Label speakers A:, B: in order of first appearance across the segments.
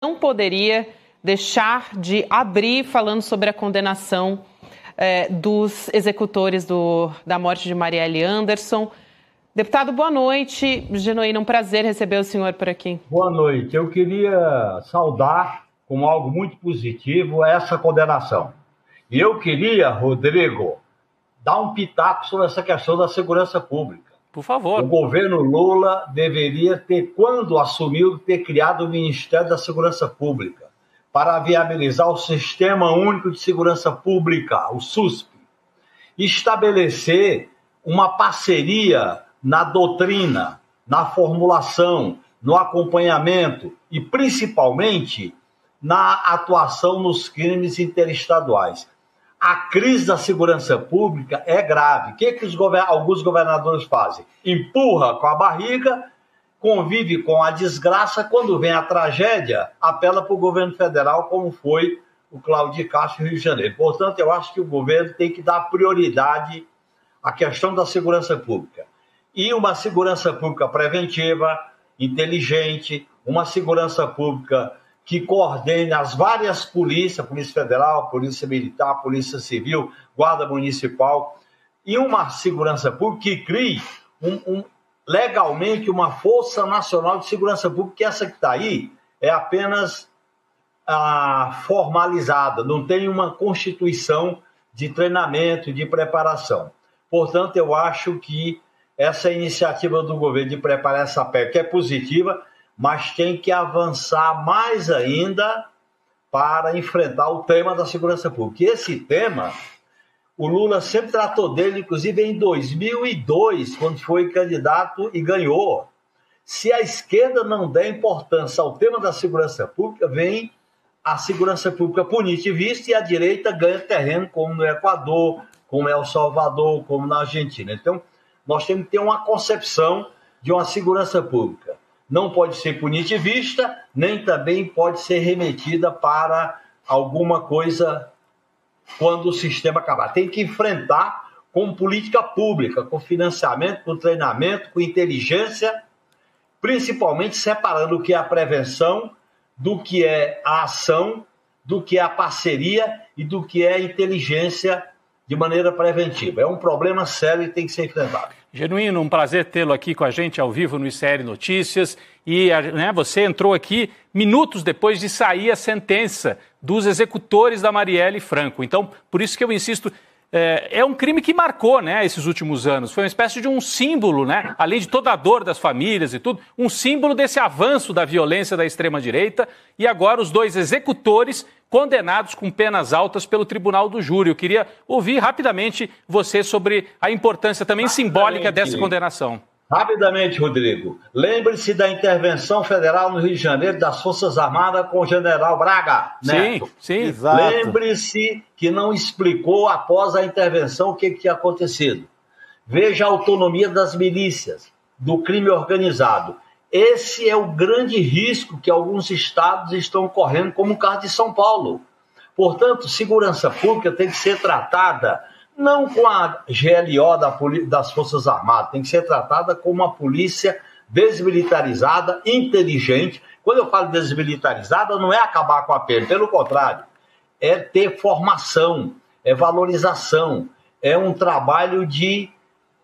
A: não poderia deixar de abrir falando sobre a condenação dos executores da morte de Marielle Anderson. Deputado, boa noite. Genuíno, um prazer receber o senhor por aqui.
B: Boa noite. Eu queria saudar como algo muito positivo essa condenação. E eu queria, Rodrigo, dar um pitaco sobre essa questão da segurança pública.
C: Por favor.
B: O governo Lula deveria ter, quando assumiu, ter criado o Ministério da Segurança Pública para viabilizar o Sistema Único de Segurança Pública, o SUSP, e estabelecer uma parceria na doutrina, na formulação, no acompanhamento e, principalmente, na atuação nos crimes interestaduais. A crise da segurança pública é grave. O que alguns governadores fazem? Empurra com a barriga, convive com a desgraça, quando vem a tragédia, apela para o governo federal, como foi o Cláudio Castro no Rio de Janeiro. Portanto, eu acho que o governo tem que dar prioridade à questão da segurança pública. E uma segurança pública preventiva, inteligente, uma segurança pública que coordene as várias polícias, Polícia Federal, Polícia Militar, Polícia Civil, Guarda Municipal, e uma segurança pública que crie legalmente uma Força Nacional de Segurança Pública, que essa que está aí é apenas formalizada, não tem uma constituição de treinamento, de preparação. Portanto, eu acho que essa iniciativa do governo de preparar essa PEC é positiva, mas tem que avançar mais ainda para enfrentar o tema da segurança pública. E esse tema, o Lula sempre tratou dele, inclusive em 2002, quando foi candidato e ganhou. Se a esquerda não der importância ao tema da segurança pública, vem a segurança pública punitivista e a direita ganha terreno, como no Equador, como em El Salvador, como na Argentina. Então, nós temos que ter uma concepção de uma segurança pública. Não pode ser punitivista, nem também pode ser remetida para alguma coisa quando o sistema acabar. Tem que enfrentar com política pública, com financiamento, com treinamento, com inteligência, principalmente separando o que é a prevenção, do que é a ação, do que é a parceria e do que é a inteligência de maneira preventiva. É um problema sério e tem que ser enfrentado.
C: Genuíno, um prazer tê-lo aqui com a gente ao vivo no ICL Notícias. E você entrou aqui minutos depois de sair a sentença dos executores da Marielle Franco. Então, por isso que eu insisto, é um crime que marcou, esses últimos anos. Foi uma espécie de um símbolo, além de toda a dor das famílias e tudo, um símbolo desse avanço da violência da extrema-direita. E agora os dois executores condenados com penas altas pelo Tribunal do Júri. Eu queria ouvir rapidamente você sobre a importância também simbólica dessa condenação.
B: Rapidamente, Rodrigo. Lembre-se da intervenção federal no Rio de Janeiro das Forças Armadas com o general Braga Neto.
C: Sim,
B: exato. Lembre-se que não explicou após a intervenção o que tinha acontecido. Veja a autonomia das milícias, do crime organizado. Esse é o grande risco que alguns estados estão correndo, como o caso de São Paulo. Portanto, segurança pública tem que ser tratada não com a GLO das Forças Armadas, tem que ser tratada como uma polícia desmilitarizada, inteligente. Quando eu falo desmilitarizada, não é acabar com a pena, pelo contrário, é ter formação, é valorização, é um trabalho de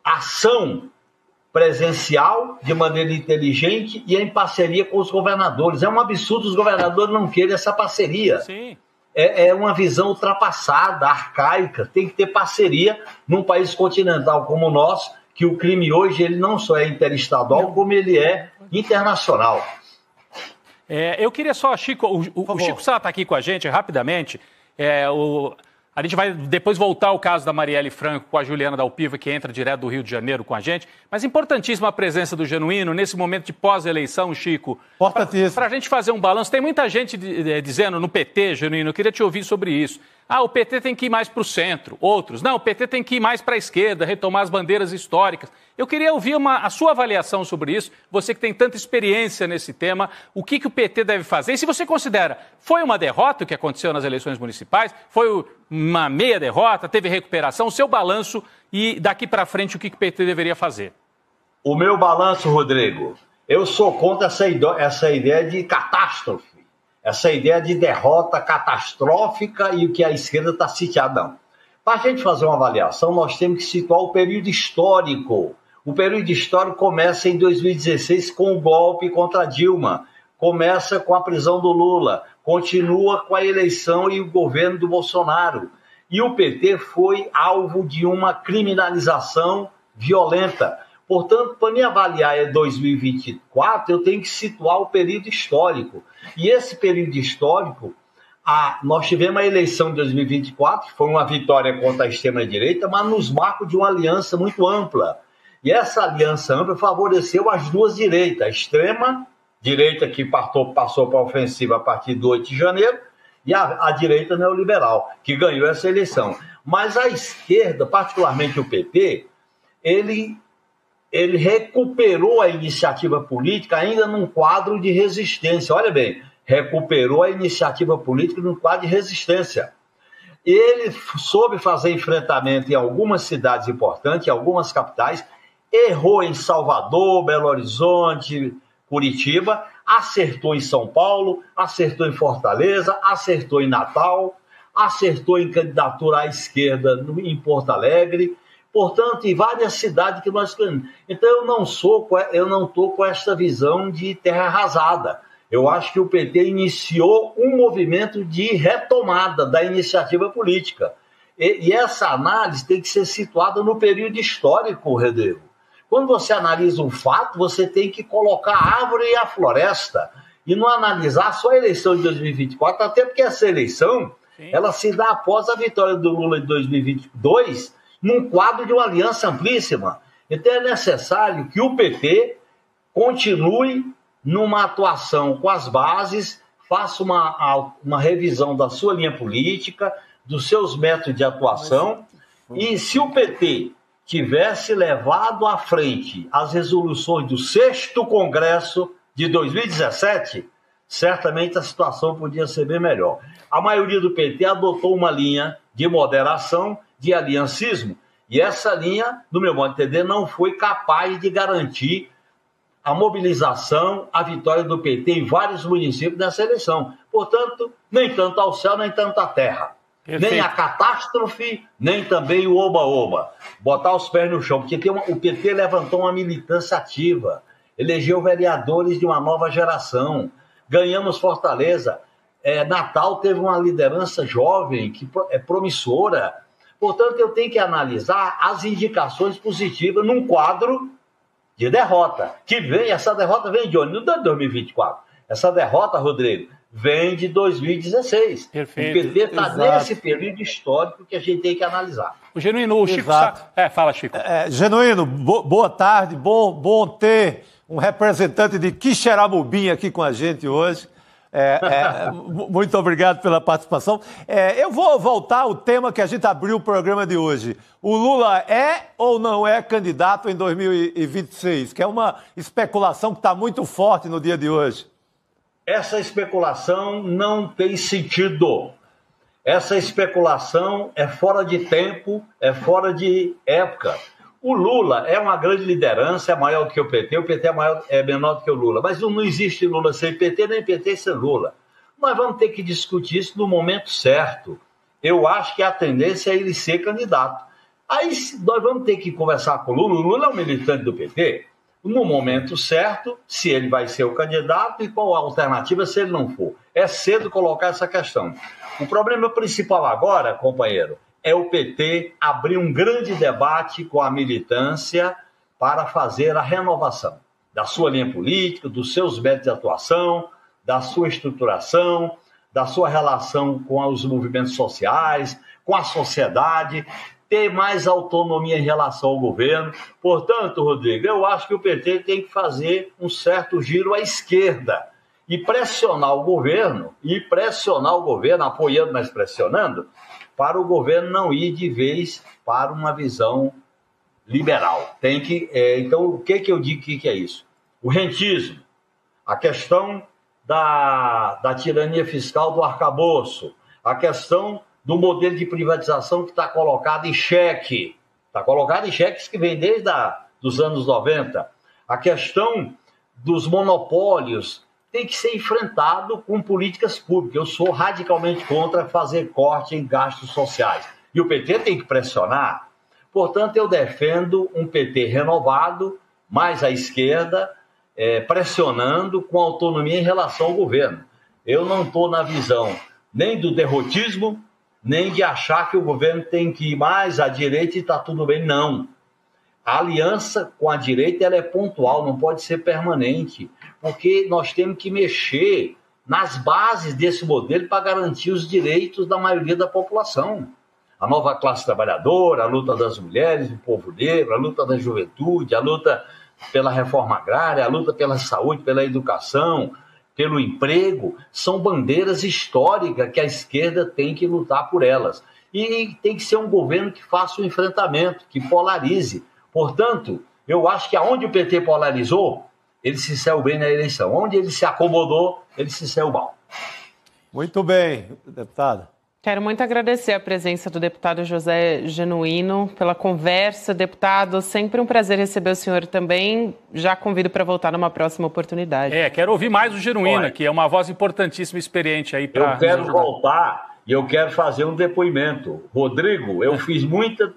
B: ação presencial, de maneira inteligente e em parceria com os governadores. É um absurdo os governadores não querem essa parceria.
C: Sim.
B: É uma visão ultrapassada, arcaica. Tem que ter parceria num país continental como o nosso, que o crime hoje ele não só é interestadual, como ele é internacional.
C: Eu queria só, Chico, o Chico Sá está aqui com a gente rapidamente. A gente vai depois voltar ao caso da Marielle Franco com a Juliana Dalpiva, que entra direto do Rio de Janeiro com a gente. Mas importantíssima a presença do Genuíno nesse momento de pós-eleição, Chico. Para a gente fazer um balanço. Tem muita gente dizendo no PT, Genuíno, eu queria te ouvir sobre isso. O PT tem que ir mais para o centro. Outros, não, o PT tem que ir mais para a esquerda, retomar as bandeiras históricas. Eu queria ouvir a sua avaliação sobre isso. Você que tem tanta experiência nesse tema, o que o PT deve fazer? E se você considera, foi uma derrota o que aconteceu nas eleições municipais? Foi uma meia derrota? Teve recuperação? O seu balanço e daqui para frente o que o PT deveria fazer?
B: O meu balanço, Rodrigo, eu sou contra essa ideia de catástrofe. essa ideia de derrota catastrófica e o que a esquerda está sitiada, não. Para a gente fazer uma avaliação, nós temos que situar o período histórico. O período histórico começa em 2016 com o golpe contra Dilma, começa com a prisão do Lula, continua com a eleição e o governo do Bolsonaro. E o PT foi alvo de uma criminalização violenta. Portanto, para me avaliar em 2024, eu tenho que situar o período histórico. E esse período histórico, nós tivemos a eleição de 2024, que foi uma vitória contra a extrema-direita, mas nos marcos de uma aliança muito ampla. E essa aliança ampla favoreceu as duas direitas, a extrema-direita, que passou para a ofensiva a partir do 8 de janeiro, e a direita neoliberal, que ganhou essa eleição. Mas a esquerda, particularmente o PT, ele recuperou a iniciativa política ainda num quadro de resistência. Olha bem, recuperou a iniciativa política num quadro de resistência. Ele soube fazer enfrentamento em algumas cidades importantes, em algumas capitais, errou em Salvador, Belo Horizonte, Curitiba, acertou em São Paulo, acertou em Fortaleza, acertou em Natal, acertou em candidatura à esquerda em Porto Alegre, portanto, em várias cidades que nós temos. Então, eu não estou com essa visão de terra arrasada. Eu acho que o PT iniciou um movimento de retomada da iniciativa política. E essa análise tem que ser situada no período histórico, Rodrigo. Quando você analisa um fato, você tem que colocar a árvore e a floresta, e não analisar só a eleição de 2024, até porque essa eleição, ela se dá após a vitória do Lula de 2022, num quadro de uma aliança amplíssima. Então é necessário que o PT continue numa atuação com as bases, faça uma revisão da sua linha política, dos seus métodos de atuação, e se o PT tivesse levado à frente as resoluções do 6º Congresso de 2017, certamente a situação podia ser bem melhor. A maioria do PT adotou uma linha de moderação, de aliancismo, e essa linha, no meu modo de entender, não foi capaz de garantir a mobilização, a vitória do PT em vários municípios nessa eleição. Portanto, nem tanto ao céu, nem tanto à terra. Perfeito. Nem a catástrofe, nem também o oba-oba. Botar os pés no chão, porque o PT levantou uma militância ativa, elegeu vereadores de uma nova geração, ganhamos Fortaleza, Natal teve uma liderança jovem, que é promissora. Portanto, eu tenho que analisar as indicações positivas num quadro de derrota. Essa derrota vem de onde? Não de 2024. Essa derrota, Rodrigo, vem de 2016. Perfeito. O PT está nesse período histórico que a gente tem que analisar.
C: O Genuíno, o Chico... Fala, Chico.
D: Genuíno, boa tarde, bom ter um representante de Quixeramobim aqui com a gente hoje. Muito obrigado pela participação. Eu vou voltar ao tema que a gente abriu o programa de hoje. O Lula é ou não é candidato em 2026? Que é uma especulação que está muito forte no dia de hoje.
B: Essa especulação não tem sentido. Essa especulação é fora de tempo, é fora de época. O Lula é uma grande liderança, é maior do que o PT é menor do que o Lula. Mas não existe Lula sem PT, nem PT sem Lula. Nós vamos ter que discutir isso no momento certo. Eu acho que a tendência é ele ser candidato. Aí nós vamos ter que conversar com o Lula. O Lula é um militante do PT. No momento certo, se ele vai ser o candidato e qual a alternativa se ele não for. É cedo colocar essa questão. O problema principal agora, companheiro, é o PT abrir um grande debate com a militância para fazer a renovação da sua linha política, dos seus métodos de atuação, da sua estruturação, da sua relação com os movimentos sociais, com a sociedade, ter mais autonomia em relação ao governo. Portanto, Rodrigo, eu acho que o PT tem que fazer um certo giro à esquerda e pressionar o governo, apoiando, mas pressionando, para o governo não ir de vez para uma visão liberal. Então, o que eu digo que é isso? O rentismo, a questão da tirania fiscal do arcabouço, a questão do modelo de privatização que está colocado em xeque. Está colocado em cheques que vem desde os anos 90. A questão dos monopólios tem que ser enfrentado com políticas públicas. Eu sou radicalmente contra fazer corte em gastos sociais. E o PT tem que pressionar. Portanto, eu defendo um PT renovado, mais à esquerda, pressionando com autonomia em relação ao governo. Eu não estou na visão nem do derrotismo, nem de achar que o governo tem que ir mais à direita e está tudo bem. Não. A aliança com a direita ela é pontual, não pode ser permanente, porque nós temos que mexer nas bases desse modelo para garantir os direitos da maioria da população. A nova classe trabalhadora, a luta das mulheres, do povo negro, a luta da juventude, a luta pela reforma agrária, a luta pela saúde, pela educação, pelo emprego, são bandeiras históricas que a esquerda tem que lutar por elas. E tem que ser um governo que faça o enfrentamento, que polarize. Portanto, eu acho que aonde o PT polarizou, ele se saiu bem na eleição. Onde ele se acomodou, ele se saiu mal.
D: Muito bem, deputada.
A: Quero muito agradecer a presença do deputado José Genuíno pela conversa. Deputado, sempre um prazer receber o senhor também. Já convido para voltar numa próxima oportunidade.
C: Quero ouvir mais o Genuíno, que é uma voz importantíssima e experiente aí para.
B: Eu quero voltar e eu quero fazer um depoimento. Rodrigo, eu fiz muita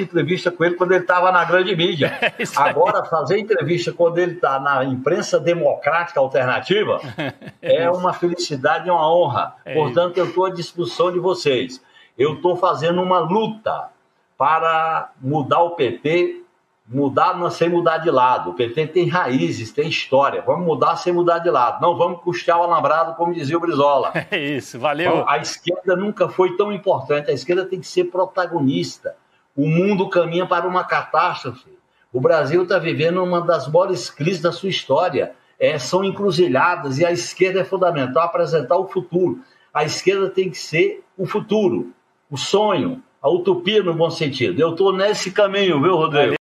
B: entrevista com ele quando ele estava na grande mídia. Agora, fazer entrevista quando ele está na imprensa democrática alternativa é uma felicidade e uma honra. Portanto, eu estou à disposição de vocês. Eu estou fazendo uma luta para mudar o PT, sem mudar de lado. O PT tem raízes, tem história. Vamos mudar sem mudar de lado. Não vamos custear o alambrado, como dizia o Brizola.
C: É isso, valeu.
B: A esquerda nunca foi tão importante. A esquerda tem que ser protagonista. O mundo caminha para uma catástrofe. O Brasil está vivendo uma das maiores crises da sua história. São encruzilhadas e a esquerda é fundamental apresentar o futuro. A esquerda tem que ser o futuro, o sonho, a utopia no bom sentido. Eu estou nesse caminho, viu, Rodrigo?